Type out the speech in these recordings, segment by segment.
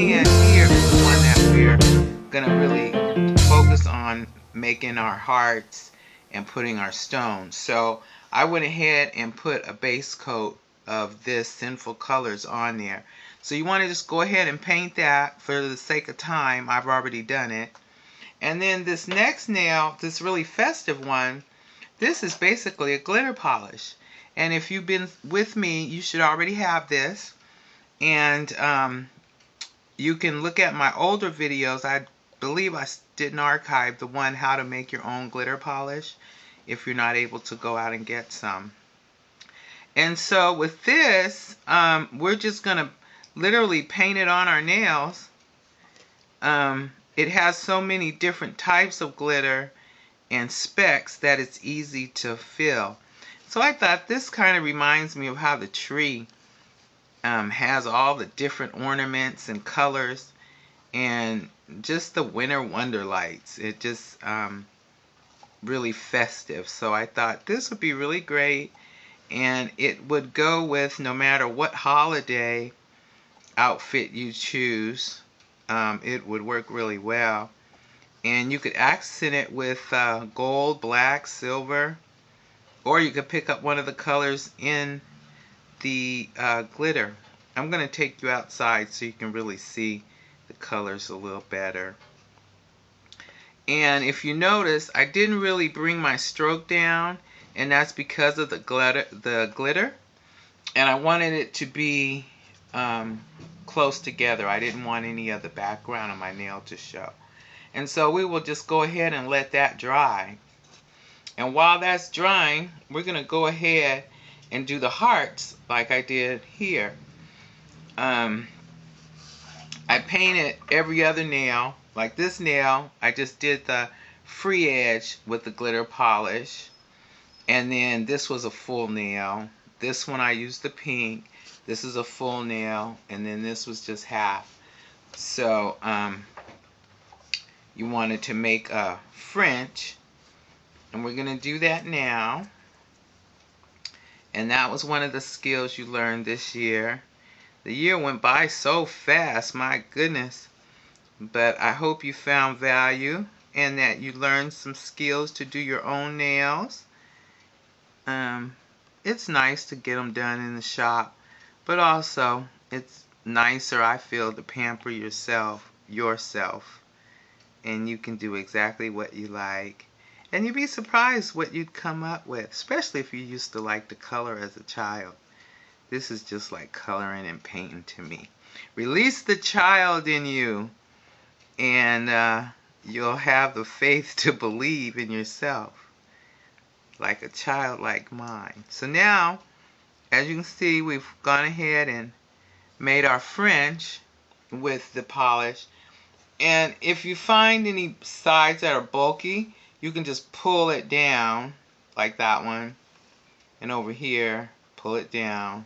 can here is the one that we're going to really focus on making our hearts and putting our stones. So I went ahead and put a base coat of this Sinful colors on there. So you want to just go ahead and paint that for the sake of time. I've already done it. And then this next nail, this really festive one, this is basically a glitter polish. And if you've been with me, you should already have this. And you can look at my older videos. I believe I didn't archive the one how to make your own glitter polish if you're not able to go out and get some. And so with this, we're just going to literally paint it on our nails. It has so many different types of glitter and specs that it's easy to fill. So I thought this kind of reminds me of how the tree has all the different ornaments and colors, and just the winter wonder lights. It just really festive. So I thought this would be really great, and it would go with no matter what holiday outfit you choose. It would work really well. And you could accent it with gold, black, silver, or you could pick up one of the colors in the glitter. I'm going to take you outside so you can really see the colors a little better. And if you notice, I didn't really bring my stroke down, and that's because of the glitter. And I wanted it to be close together. I didn't want any of the background of my nail to show. And so we will just go ahead and let that dry. And while that's drying, we're going to go ahead and do the hearts like I did here. I painted every other nail. Like this nail, I just did the free edge with the glitter polish. And then this was a full nail. This one I used the pink. This is a full nail. And then this was just half. So you wanted to make a French. And we're going to do that now. And that was one of the skills you learned this year. The year went by so fast, my goodness. But I hope you found value and that you learned some skills to do your own nails. It's nice to get them done in the shop, but also it's nicer, I feel, to pamper yourself, and you can do exactly what you like. And you'd be surprised what you'd come up with, especially if you used to like to color as a child. This is just like coloring and painting to me. Release the child in you, and you'll have the faith to believe in yourself, like a child like mine. So now, as you can see, we've gone ahead and made our French with the polish. And if you find any sides that are bulky, you can just pull it down, like that one. And over here, pull it down.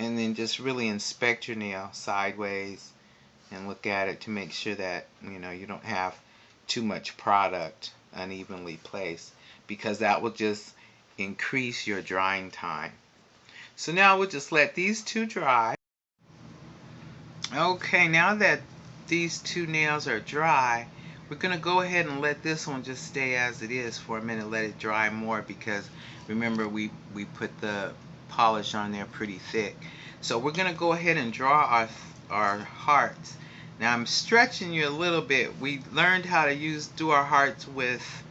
And then just really inspect your nail sideways and look at it to make sure that you don't have too much product unevenly placed, because that will just increase your drying time. So now we'll just let these two dry. Okay, now that these two nails are dry, we're going to go ahead and let this one just stay as it is for a minute, let it dry more, because remember we put the polish on there pretty thick. So we're going to go ahead and draw our hearts. Now I'm stretching you a little bit. We learned how to do our hearts with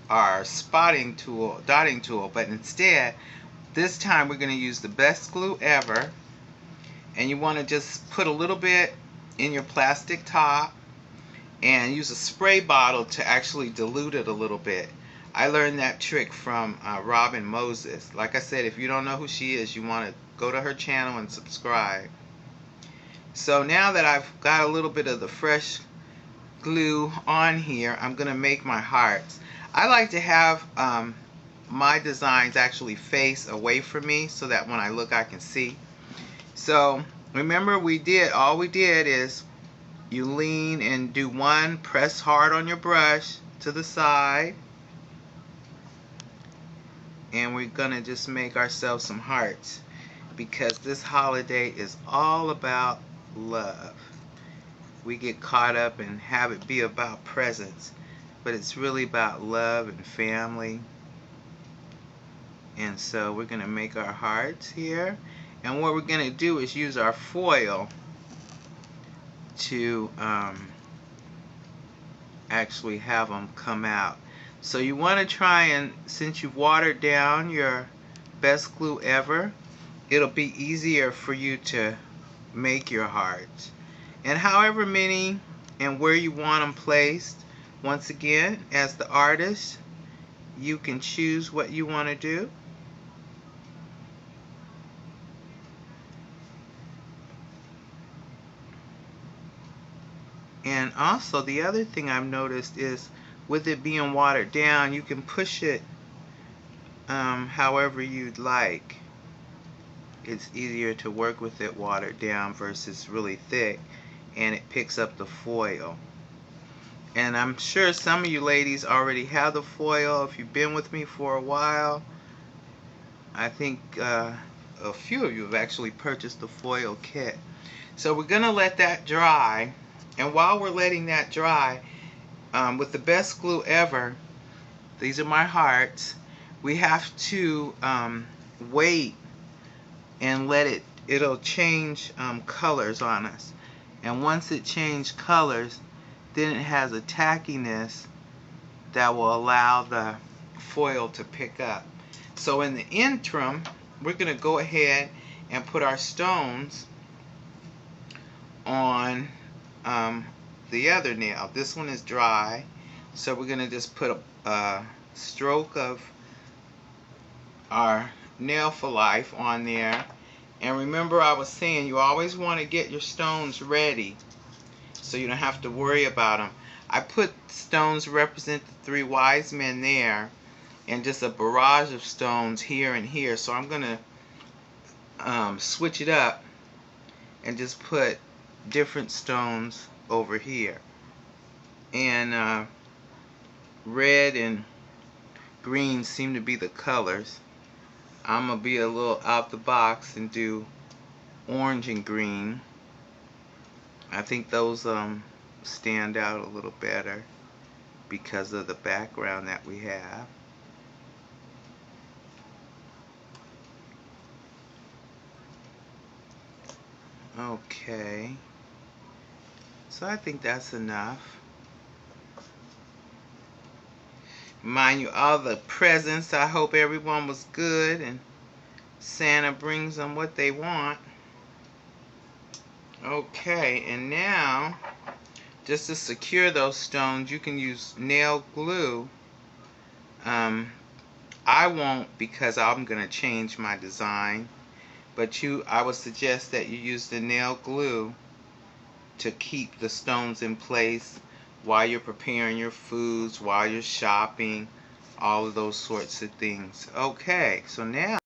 our dotting tool, but instead this time we're going to use the best glue ever. And you want to just put a little bit in your plastic top and use a spray bottle to actually dilute it a little bit. I learned that trick from Robin Moses. Like I said, if you don't know who she is, you want to go to her channel and subscribe. So now that I've got a little bit of the fresh glue on here, I'm going to make my hearts. I like to have my designs actually face away from me so that when I look I can see. So remember, all we did is you lean and do one, press hard on your brush to the side, and we're gonna just make ourselves some hearts. because this holiday is all about love. We get caught up and have it be about presents, but it's really about love and family. And so we're going to make our hearts here. And what we're going to do is use our foil to actually have them come out. So you want to try and, since you've watered down your best glue ever, it'll be easier for you to make your hearts. And however many and where you want them placed, once again, as the artist, you can choose what you want to do. And also the other thing I've noticed is with it being watered down, you can push it however you'd like. It's easier to work with it watered down versus really thick, and it picks up the foil. And I'm sure some of you ladies already have the foil. If you've been with me for a while, I think a few of you have actually purchased the foil kit. So we're going to let that dry. And while we're letting that dry, with the best glue ever, these are my hearts, we have to wait and let it'll change colors on us. And once it changes colors, then it has a tackiness that will allow the foil to pick up. So in the interim, we're going to go ahead and put our stones on the other nail. This one is dry, so we're going to just put a stroke of our nail for life on there. And remember, I was saying you always want to get your stones ready so you don't have to worry about them. I put stones represent the three wise men there, and just a barrage of stones here and here. So I'm going to switch it up and just put different stones over here. And red and green seem to be the colors. I'm going to be a little out the box and do orange and green. I think those stand out a little better because of the background that we have. Okay, so I think that's enough. Mind you, all the presents, I hope everyone was good and Santa brings them what they want. Okay, and now, just to secure those stones, you can use nail glue. I won't, because I'm going to change my design. But I would suggest that you use the nail glue to keep the stones in place while you're preparing your foods, while you're shopping, all of those sorts of things. Okay, so now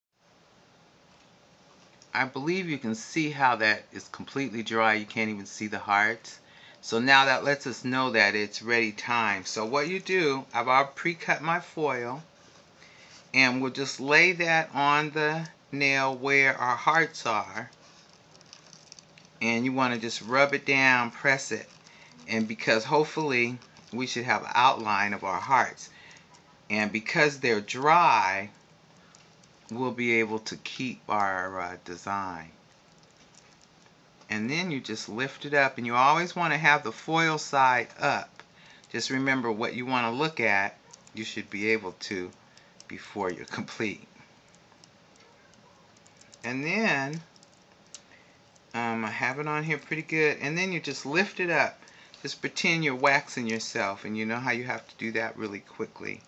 I believe you can see how that is completely dry. You can't even see the hearts. So now that lets us know that it's ready time. So what you do, I've already pre-cut my foil, and we'll just lay that on the nail where our hearts are. And you want to just rub it down, press it. And because hopefully we should have an outline of our hearts. And because they're dry, we'll be able to keep our design. And then you just lift it up, and you always want to have the foil side up. Just remember what you want to look at, you should be able to before you're complete. And then I have it on here pretty good, and then you just lift it up. Just pretend you're waxing yourself, and you know how you have to do that really quickly.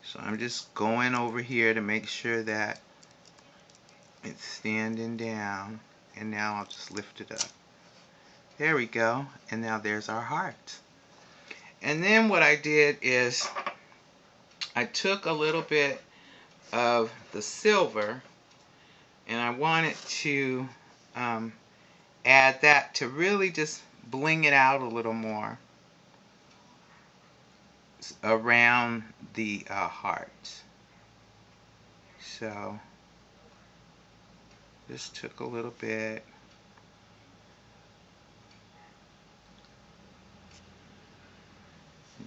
So I'm just going over here to make sure that it's standing down, and now I'll just lift it up. There we go, and now there's our heart. And then what I did is I took a little bit of the silver, and I wanted to add that to really just bling it out a little more around the heart. So Just took a little bit.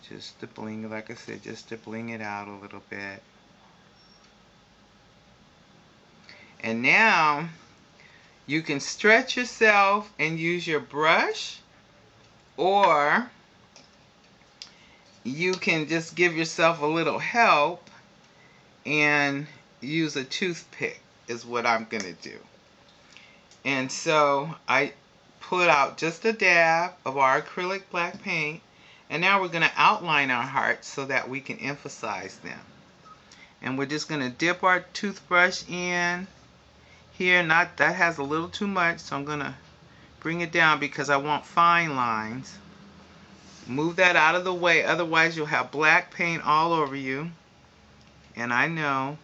Just to bling, like I said, just to bling it out a little bit. And now you can stretch yourself and use your brush, or you can just give yourself a little help and use a toothpick is what I'm going to do. And so I put out just a dab of our acrylic black paint, and now we're going to outline our hearts so that we can emphasize them. And we're just going to dip our toothbrush in here. Not that has a little too much, so I'm going to bring it down because I want fine lines. Move that out of the way, otherwise you'll have black paint all over you. And I know.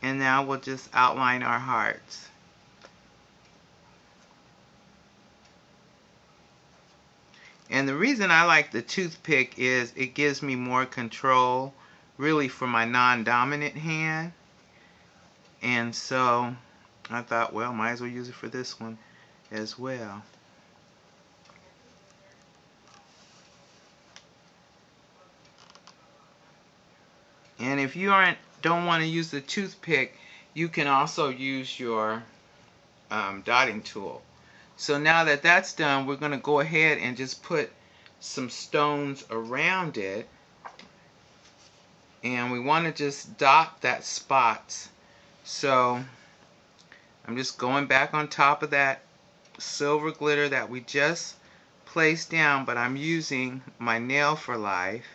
And now we'll just outline our hearts. And the reason I like the toothpick is it gives me more control, really, for my non-dominant hand. And so I thought, well, might as well use it for this one as well. And if you don't want to use the toothpick, you can also use your dotting tool. So now that that's done, we're going to go ahead and just put some stones around it. And we want to just dot that spots. So I'm just going back on top of that silver glitter that we just placed down, but I'm using my Nail for Life,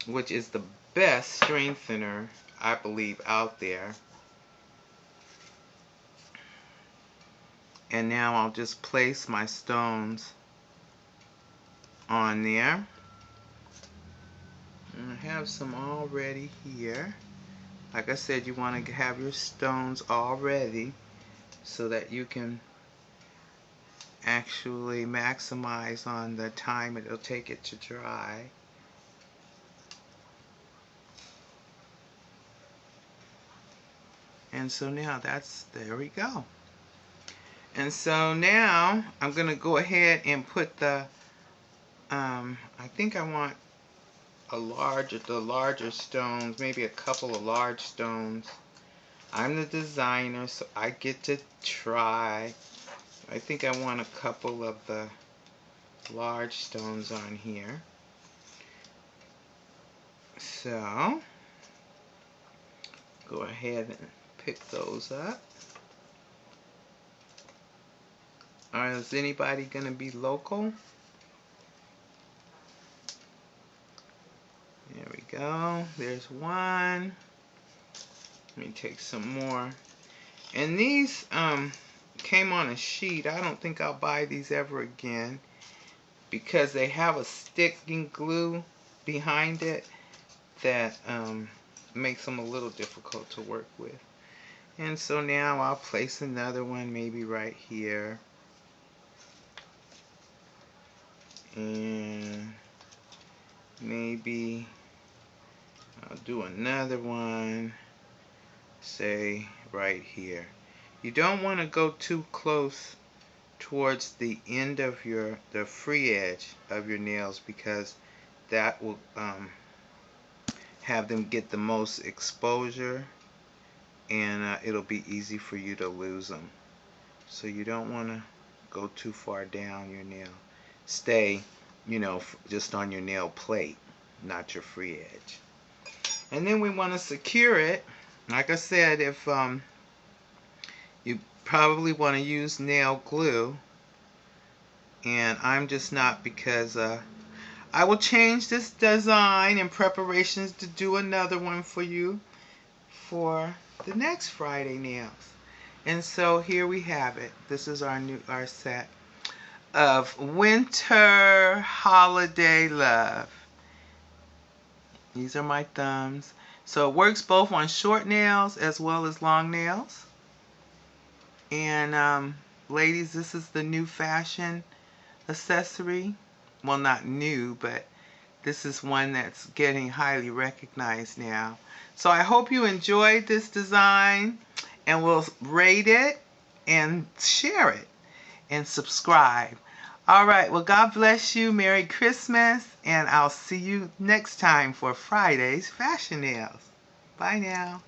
which is the best strengthener, I believe, out there. And now I'll just place my stones on there. And I have some already here. Like I said, you want to have your stones all ready so that you can actually maximize on the time it'll take it to dry. And so now there we go. And so now I'm going to go ahead and put the, I think I want the larger stones, maybe a couple of large stones. I'm the designer, so I get to try. I think I want a couple of the large stones on here. So go ahead and pick those up. Is anybody going to be local? There we go. There's one. Let me take some more. And these came on a sheet. I don't think I'll buy these ever again because they have a sticking glue behind it that makes them a little difficult to work with. And so now I'll place another one maybe right here. And maybe I'll do another one, say right here. You don't want to go too close towards the end of the free edge of your nails because that will have them get the most exposure, and it'll be easy for you to lose them. So you don't want to go too far down your nail. Stay, just on your nail plate, not your free edge. And then we want to secure it. Like I said, if you probably want to use nail glue, and I'm just not, because I will change this design in preparations to do another one for you for the next Friday nails. And so here we have it. This is our set of winter holiday love. These are my thumbs. So it works both on short nails as well as long nails. And ladies, this is the new fashion accessory. Well, not new, but this is one that's getting highly recognized now. So I hope you enjoyed this design, and we'll rate it and share it and subscribe. All right, well, God bless you. Merry Christmas, and I'll see you next time for Friday's Fashion Nails. Bye now.